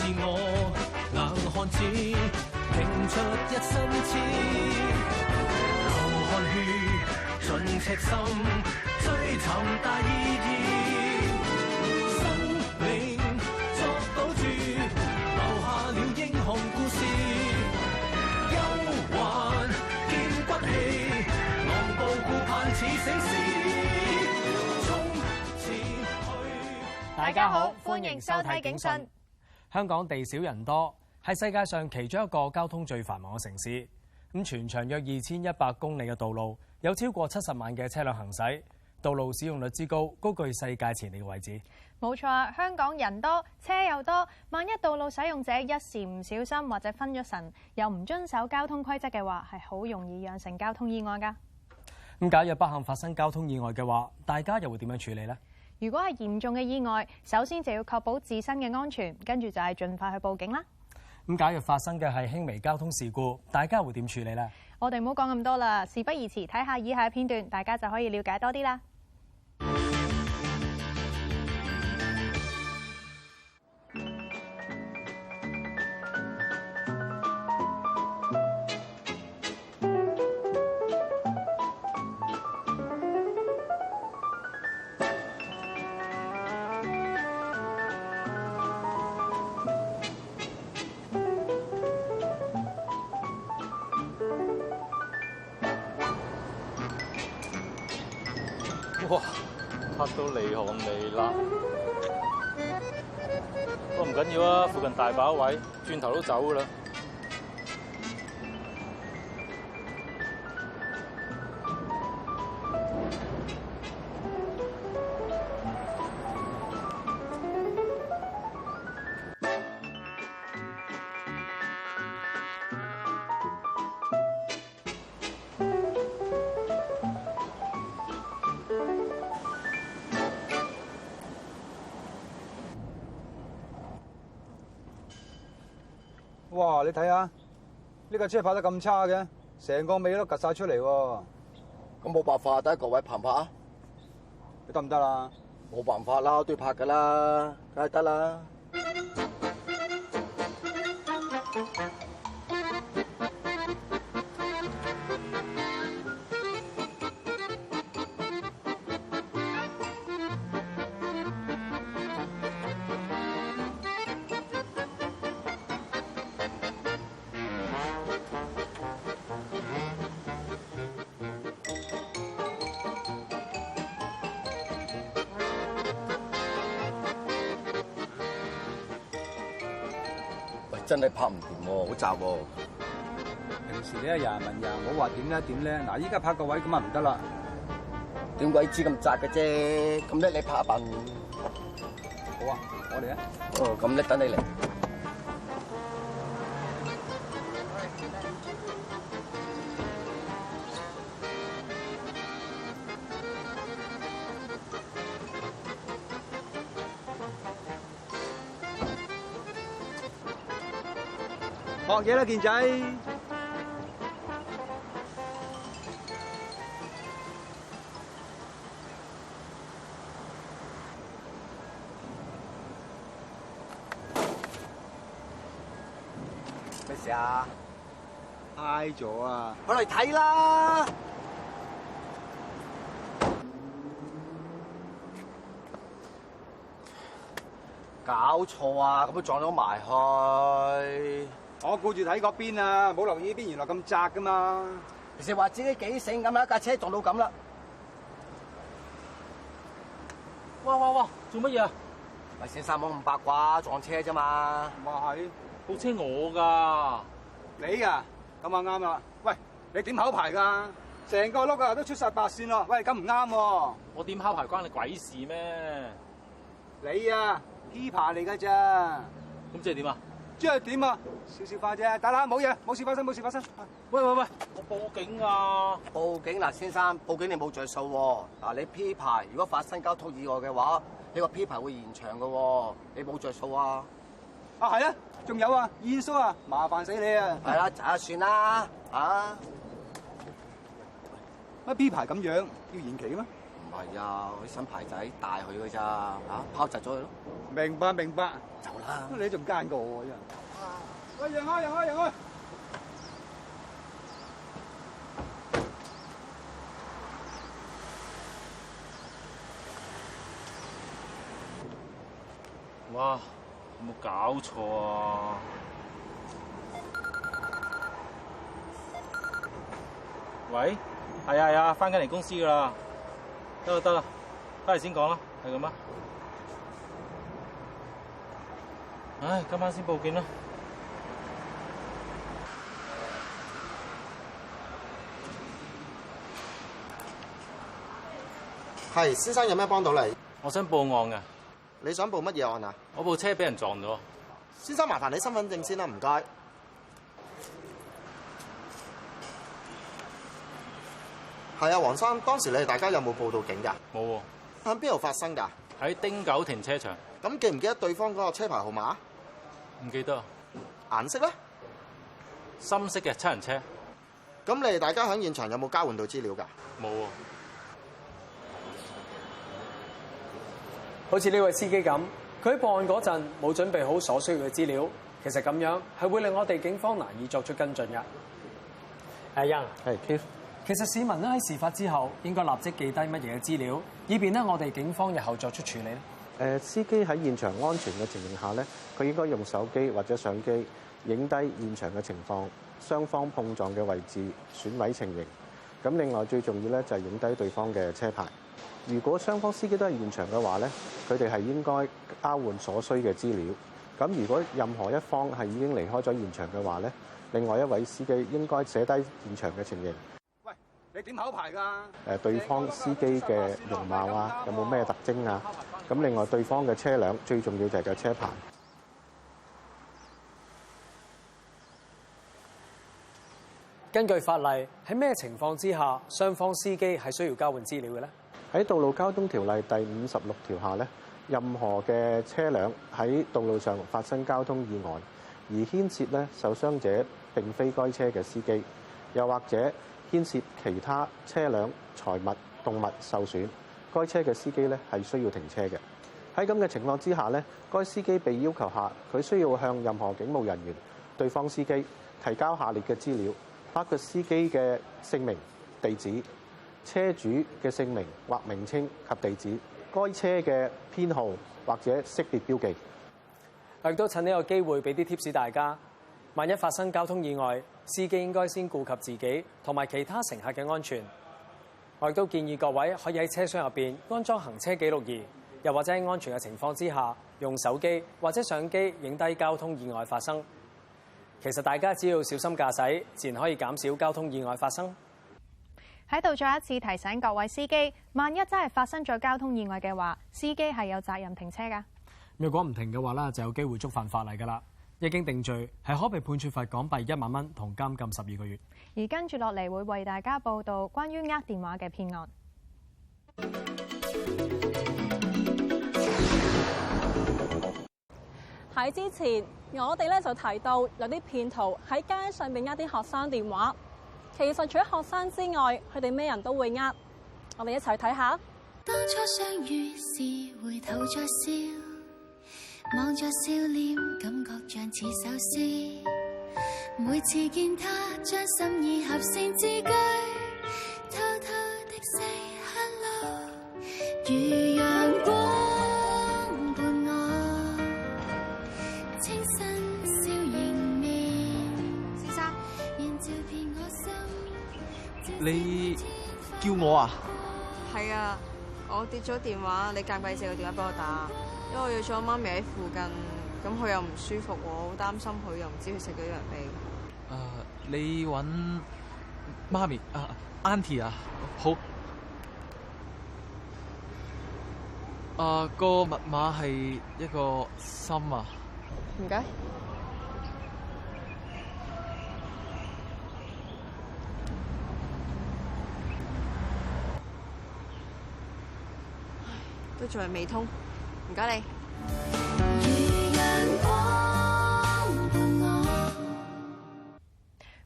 自我，硬漢子拼出一身刺，流汗血盡赤心，追尋大意義，生命作賭注，留下了英雄故事，憂患見骨氣，昂步顧盼似醒獅。大家好，歡迎收睇警訊。香港地少人多，係世界上其中一個交通最繁忙嘅城市。咁全長約2100公里嘅道路，有超過70萬嘅車輛行駛，道路使用率之高，高居世界前列嘅位置。冇錯啊，香港人多，車又多，萬一道路使用者一時唔小心或者分咗神，又唔遵守交通規則嘅話，係好容易釀成交通意外㗎。咁假若不幸發生交通意外嘅話，大家又會點樣處理呢？如果係嚴重嘅意外，首先就要確保自身嘅安全，跟住就係盡快去報警啦。咁假若發生嘅係輕微交通事故，大家會點處理呢？我哋唔好講咁多啦，事不宜遲，睇下以下嘅片段，大家就可以了解多啲啦。哇！拍到離汗離辣，不過唔緊要啊，附近大把位，轉頭都走噶啦。哇！你睇下呢架車拍得咁差嘅，成個尾都趌晒出嚟喎。咁冇辦法，得各位拍唔拍啊？你得唔得啦？冇辦法啦，都要拍噶啦，梗係得啦。真係拍唔掂喎，好雜喎。平時你一人問人，我話點咧點咧，嗱依家拍個位咁啊唔得啦。點鬼知咁窄嘅啫？咁叻你拍一笨。好啊，我嚟啊。哦，咁叻等你嚟。學嘢啦，健仔。咩事啊？挨咗啊！我嚟睇啦。搞錯啊！咁都撞咗埋去。我顧住睇嗰邊啊，冇留意呢邊原來咁窄噶嘛。其實話自己幾醒咁啊，一架車撞到咁啦。哇！做乜嘢啊？咪先生冇咁八卦，撞車啫嘛。咪係，部車我㗎。你啊，咁啊啱啦。喂，你點考牌㗎？成個轆啊都出晒白線咯。喂，咁唔啱喎。我點考牌關你鬼事咩？你啊 P 牌嚟㗎咋？咁即係點啊？即係點啊？少少花啫，得啦，冇嘢，冇事發生，冇事發生。喂！我報警啊！報警嗱，先生，報警你冇着數喎。嗱，你 P 牌如果發生交通意外嘅話，呢個 P 牌會延長嘅喎，你冇着數啊！啊係啊，仲有啊，燕叔啊，麻煩死你啊！係啦，就算啦，啊！乜 P 牌咁樣要延期嘅咩？唔係啊，啲新牌仔帶佢嘅咋，嚇拋窒咗佢咯。明白明白。走啦！啦。你仲奸過我真係。喂，讓開，讓開，讓開！哇！有冇搞錯啊？喂，係啊係啊，翻緊嚟公司噶啦，得啦得啦，翻嚟先講啦，係咁啊。唉，今晚先報警啦。係，先生有咩幫到你？我想報案㗎，你想報乜嘢案啊？我部車俾人撞咗。先生，麻煩你身份證先啦，唔該。係啊，黃生，當時你哋大家有冇報到警㗎？冇喎。喺邊度發生㗎？喺汀九停車場。咁記唔記得對方嗰個車牌號碼？唔記得啊。顏色咧？深色嘅七人車。咁你哋大家喺現場有冇交換到資料㗎？冇喎。好似呢位司機咁，佢喺報案嗰陣冇準備好所需要嘅資料，其實咁樣係會令我哋警方難以作出跟進㗎。阿欣，係 Keith。其實市民咧喺事發之後應該立即記低乜嘢嘅資料，以便咧我哋警方日後作出處理咧。司機喺現場安全嘅情形下咧，佢應該用手機或者相機影低現場嘅情況、雙方碰撞嘅位置、損毀情形。咁另外最重要咧就係影低對方嘅車牌。如果雙方司機都係現場嘅話咧，佢哋係應該交換所需嘅資料。咁如果任何一方係已經離開咗現場嘅話咧，另外一位司機應該寫低現場嘅情形。喂，你點考牌㗎？對方司機嘅容貌啊，有冇咩特徵啊？咁另外對方嘅車輛最重要就係個車牌。根據法例，喺咩情況之下，雙方司機係需要交換資料嘅咧？喺道路交通條例第56條下咧，任何嘅車輛喺道路上發生交通意外，而牽涉咧受傷者並非該車嘅司機，又或者牽涉其他車輛、財物、動物受損，該車嘅司機咧係需要停車嘅。喺咁嘅情況之下咧，該司機被要求下，佢需要向任何警務人員、對方司機提交下列嘅資料，包括司機嘅姓名、地址、車主嘅姓名或名稱及地址、該車嘅編號或者識別標記。我亦都趁呢個機會俾啲貼士大家，萬一發生交通意外，司機應該先顧及自己同埋其他乘客嘅安全。我亦都建議各位可以喺車廂入邊安裝行車記錄儀，又或者喺安全嘅情況之下，用手機或者相機影低交通意外發生。其實大家只要小心駕駛，自然可以減少交通意外發生。喺度再一次提醒各位司機，萬一真係發生咗交通意外嘅話，司機係有責任停車㗎。若果唔停嘅話咧，就有機會觸犯法例㗎啦。一經定罪，係可被判處罰港幣1萬蚊同監禁12個月。而跟住落嚟會為大家報道關於呃電話嘅騙案。喺之前，我哋咧就提到有啲騙徒喺街上邊呃啲學生電話。其實除咗學生之外，佢哋咩人都會呃。我哋一齊睇下。當初相遇時，回頭再笑，望着笑臉，感覺像似首詩。每次見他，將心意合成字句，偷偷的 say hello， 如陽光伴我，清新笑迎面。先生，現照遍我心。你叫我啊？係啊，我跌咗電話，你介唔介意借個電話俾我打？因為我約咗媽咪喺附近，咁佢又唔舒服，我好擔心佢，又唔知佢食咗藥未。你揾媽咪Auntie 啊？好。個密碼係一個心啊。唔該。都仲係未通，唔該你。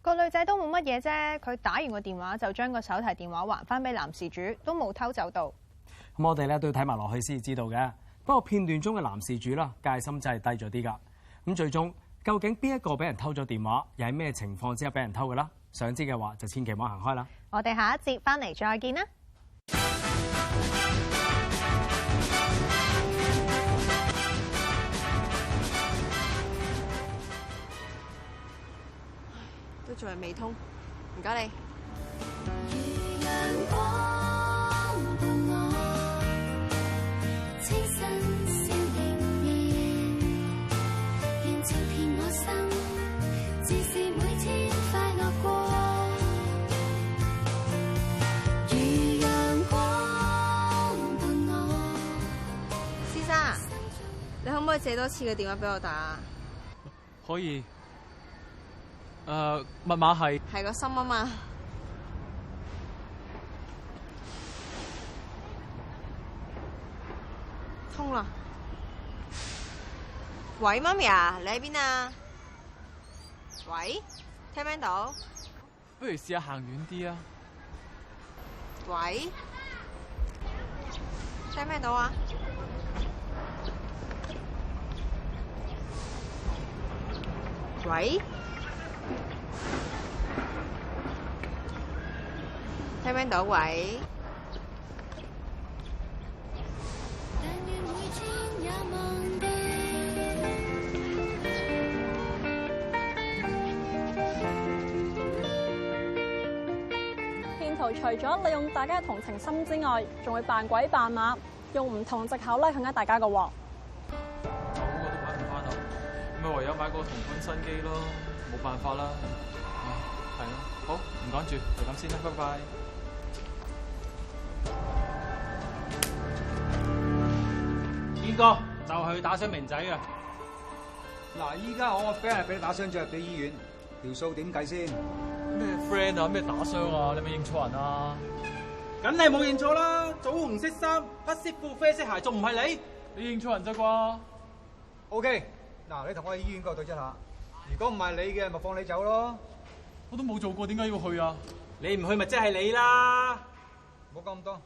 個女仔都冇乜嘢啫，佢打完個電話就將個手提電話還翻俾男事主，都冇偷走到。咁我哋咧都要睇埋落去先至知道嘅。不過片段中嘅男事主啦，戒心真係低咗啲㗎。咁最終究竟邊一個俾人偷咗電話，又喺咩情況之下俾人偷嘅啦？想知嘅話就千祈唔好行開啦。我哋下一節翻嚟再見啦。都仲係未通，唔該你。先生，你可唔可以借多次個電話俾我打？可以。密碼係個心啊嘛。通啦。喂，媽咪啊，你喺邊啊？喂，聽唔聽到？不如試下行遠啲啊！喂，聽唔聽到啊？喂，聽唔聽到？喂。除咗利用大家嘅同情心之外，仲會扮鬼扮馬，用唔同藉口咧去呃大家嘅喎。我嗰個都買唔翻啦，咪唯有買個同款新機咯，冇辦法啦。係咯，好，唔講住，就咁先啦，拜拜。堅哥就去打傷明仔啊！嗱，依家我個 friend 係俾你打傷咗入咗醫院，條數點計先？咩 friend 啊？咩打傷啊？你咪認錯人啊？梗係冇認錯啦！棗紅色衫、黑色褲、啡色鞋，仲唔係你？你認錯人咋啩 ？OK， 嗱，你同我去醫院嗰度對質下。如果唔係你嘅，咪放你走咯。我都冇做過，點解要去啊？你唔去咪即係你啦！唔好講咁多，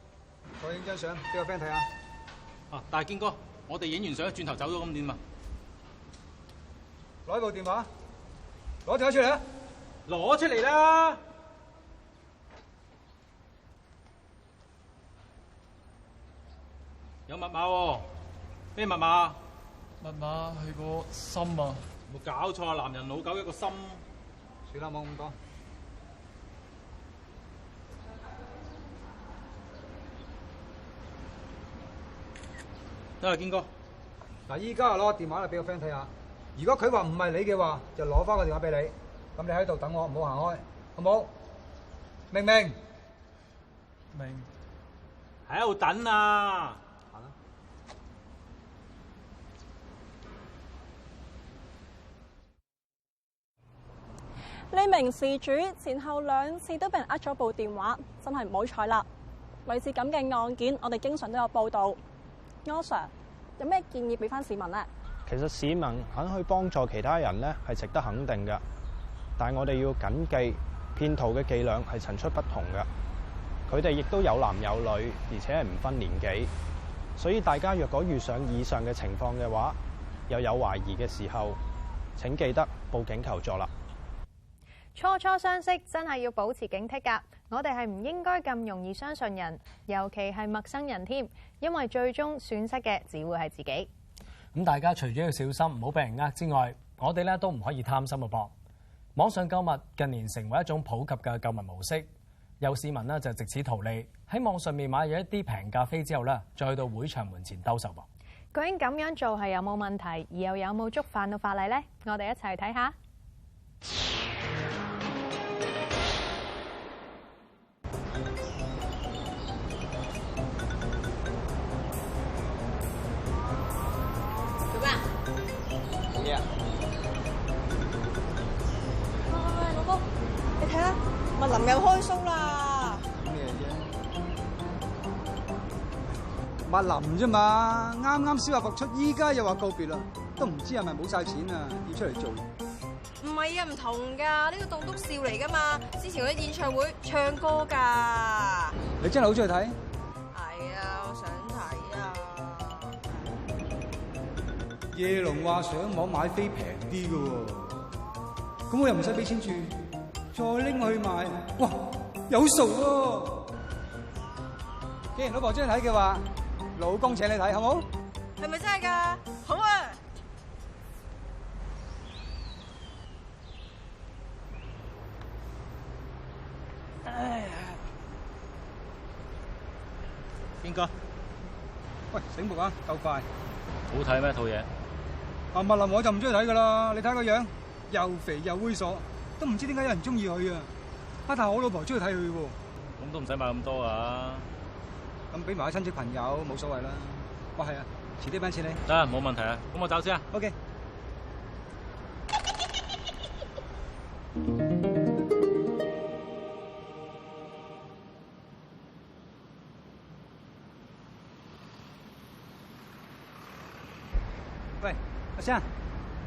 再影張相俾個 friend 睇下。啊，但係堅哥，我哋影完相轉頭走咗咁點啊？攞部電話，攞電話出嚟啊！攞出嚟啦！有密碼喎，咩密碼？密碼係個心啊！冇搞錯啊！男人老狗一個心。算啦，冇咁多。得啦，堅哥。嗱，依家攞個電話嚟俾個 friend 睇下。如果佢話唔係你嘅話，就攞翻個電話俾你。咁你喺度等我，唔好行開，好冇？明唔明？明。喺度等啊！行啦。呢名事主前後2次都俾人呃咗部電話，真係唔好彩啦。類似咁嘅案件，我哋經常都有報道。柯 Sir， 有咩建議俾翻市民呢？其實市民肯去幫助其他人咧，係值得肯定嘅。但係我哋要謹記，騙徒嘅伎倆係層出不窮嘅。佢哋亦都有男有女，而且係唔分年紀。所以大家若果遇上以上嘅情況嘅話，又有懷疑嘅時候，請記得報警求助啦。初相識真係要保持警惕㗎。我哋係唔應該咁容易相信人，尤其係陌生人添，因為最終損失嘅只會係自己。咁大家除咗要小心唔好俾人呃之外，我哋咧都唔可以貪心嘅噃。網上購物近年成為一種普及嘅購物模式，有市民呢就藉此圖利，喺網上面買咗一啲平價飛之後咧，再去到會場門前兜售噃。究竟咁樣做係有冇問題，而又有冇觸犯到法例呢？我哋一齊睇下。做咩啊？冇嘢。喂，老公，你睇下，麥林又開 show 啦。咩啫？麥林啫嘛，啱啱消化復出，依家又話告別啦，都唔知係咪冇晒錢啊，要出嚟做。唔係啊，唔同㗎，呢個棟篤笑嚟㗎嘛，之前嗰啲演唱會唱歌㗎。你真係好中意睇？係啊，我想睇啊。夜龍話上網買飛平啲㗎喎，咁我又唔使俾錢住，再拎去賣，哇，有數喎！既然老婆中意睇嘅話，老公請你睇，好冇？係咪真係㗎？好啊！邊個？喂，醒目啊，夠快！好睇咩套嘢？啊，麥林我就唔中意睇噶啦，你睇個樣，又肥又猥瑣，都唔知點解有人中意佢啊！但係我老婆中意睇佢喎。咁都唔使買咁多啊！咁俾埋啲親戚朋友冇所謂啦。哇，係啊，遲啲俾錢你。得，冇問題啊！咁我走先啊。OK。喂，阿生，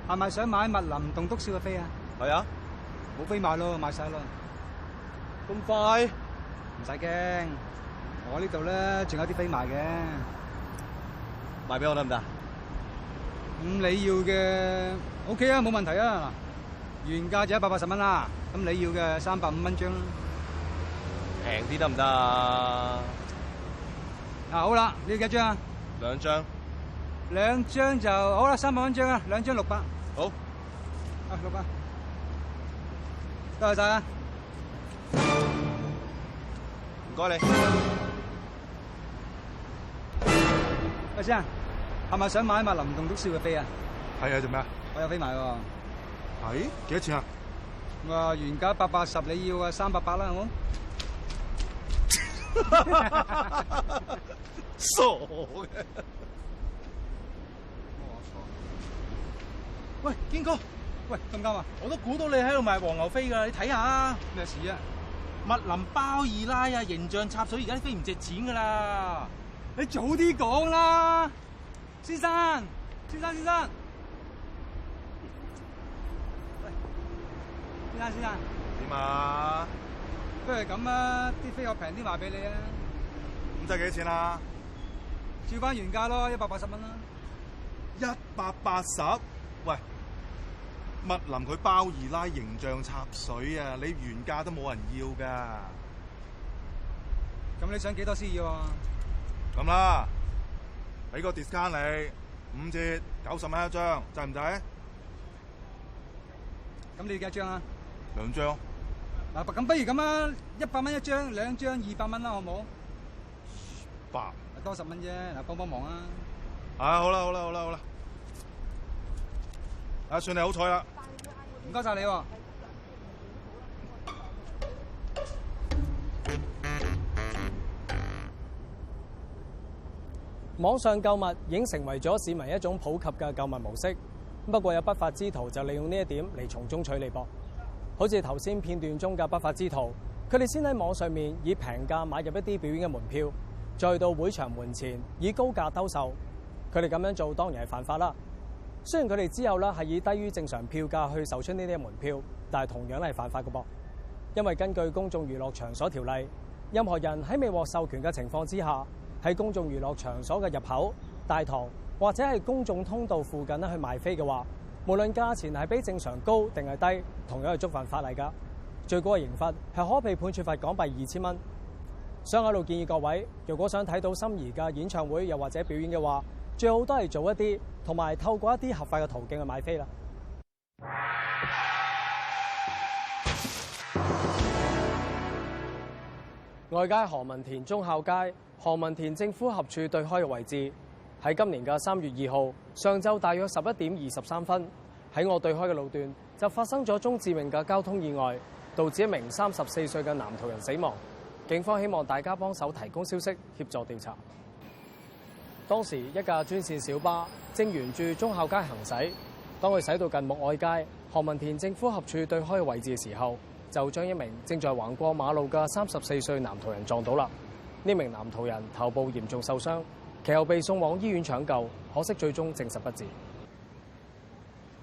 係咪想買麥林棟篤笑嘅飛啊？係啊，冇飛賣咯，賣晒咯。咁快？唔使驚，我呢度咧仲有啲飛賣嘅。賣俾我得唔得？咁你要嘅 OK 啊，冇問題啊。嗱，原價就180蚊啦，咁你要嘅350蚊張啦。平啲得唔得啊？嗱，好啦，你要幾張啊？2張。2張就好啦，300蚊張啊，2張600。好。啊，600。多謝晒啊！唔該你。阿生，係咪想買麥林棟篤笑嘅飛啊？係啊，做咩啊？我有飛賣喎。係？幾多錢啊？我話原價180，你要啊380啦，好冇？傻嘅。喂，堅哥，喂，咁啱啊！我都估到你喺度賣黃牛飛㗎，你睇下。咩事啊？麥林包二奶啊，形象插水，而家啲飛唔值錢㗎啦。你早啲講啦，先生。喂，先生。點啊？不如咁啊，啲飛我平啲賣俾你啊。咁即係幾多錢啊？照翻原價咯，180蚊啦。180？喂，麥林佢包二奶形象插水啊！你原價都冇人要㗎。咁你想幾多先要啊？咁啦，俾個 discount 你，5折，90蚊一張，制唔制？咁你要幾多張啊？2張。嗱，咁不如咁啊，100蚊一張，2張200蚊啦，好冇？100。多10蚊啫，嗱，幫幫忙啊！啊，好啦，啊，算你好彩啦！唔該晒你喎。網上購物已經成為咗市民一種普及嘅購物模式。不過有不法之徒就利用呢一點嚟從中取利噃。好似頭先片段中嘅不法之徒，佢哋先喺網上面以平價買入一啲表演嘅門票，再到會場門前以高價兜售。佢哋咁樣做當然係犯法啦。雖然佢哋之後咧係以低於正常票價去售出呢啲門票，但係同樣係犯法嘅噃。因為根據公眾娛樂場所條例，任何人喺未獲授權嘅情況之下，喺公眾娛樂場所嘅入口、大堂或者係公眾通道附近去賣飛嘅話，無論價錢係比正常高定係低，同樣係觸犯法例㗎。最高嘅刑罰係可被判處罰港幣2000蚊。所以喺度建議各位，如果想睇到心儀嘅演唱會又或者表演嘅話，最好都係做一啲同埋透過一啲合法嘅途徑去買飛啦。外街何文田忠孝街何文田政府合署對開嘅位置，喺今年嘅3月2號上晝大約11點23分，喺我對開嘅路段就發生咗宗致命嘅交通意外，導致一名34歲嘅男途人死亡。警方希望大家幫手提供消息協助調查。當時一架專線小巴正沿住忠孝街行駛，當佢駛到近木愛街何文田政府合署對開嘅位置嘅時候，就將一名正在橫過馬路嘅34歲男途人撞到啦。呢名男途人頭部嚴重受傷，其後被送往醫院搶救，可惜最終證實不治。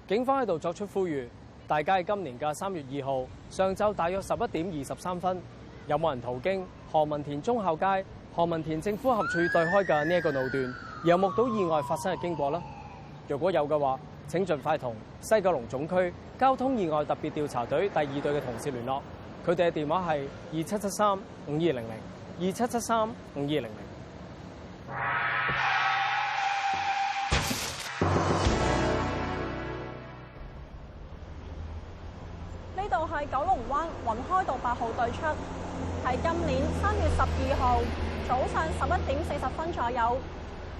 警方喺度作出呼籲，大家喺今年嘅3月2號上晝大約11點23分，有冇人途經何文田忠孝街何文田政府合署對開嘅呢一個路段，有目睹意外發生嘅經過啦？如果有嘅話，請盡快同西九龍總區交通意外特別調查隊第2隊嘅同事聯絡，佢哋嘅電話係2773-5200，2773-5200。呢度係九龍灣雲開道8號對出，喺今年3月12號早上11:40左右，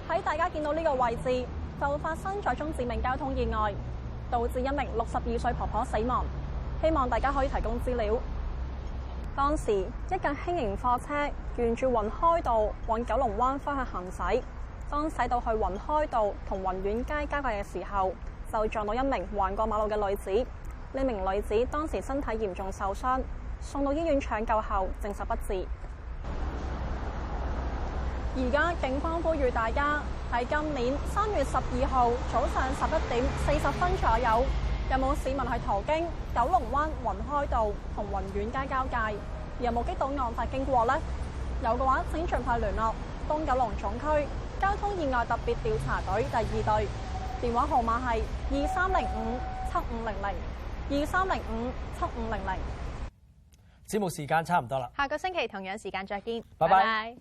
喺大家見到呢個位置就發生咗宗致命交通意外，導致一名62歲婆婆死亡。希望大家可以提供資料。當時一架輕型貨車沿住雲開道往九龍灣方向行駛，當駛到去雲開道同雲苑街交界嘅時候，就撞到一名橫過馬路嘅女子。呢名女子當時身體嚴重受傷，送到醫院搶救後證實不治。而家警方呼籲大家喺今年3月12號早上11:40左右，有冇市民係途經九龍灣雲開道同雲苑街交界，有冇目擊到案發經過呢？有嘅話，請盡快聯絡東九龍總區交通意外特別調查隊第2隊，電話號碼係2305-7500，2305-7500。節目時間差唔多啦，下個星期同樣時間再見，拜拜。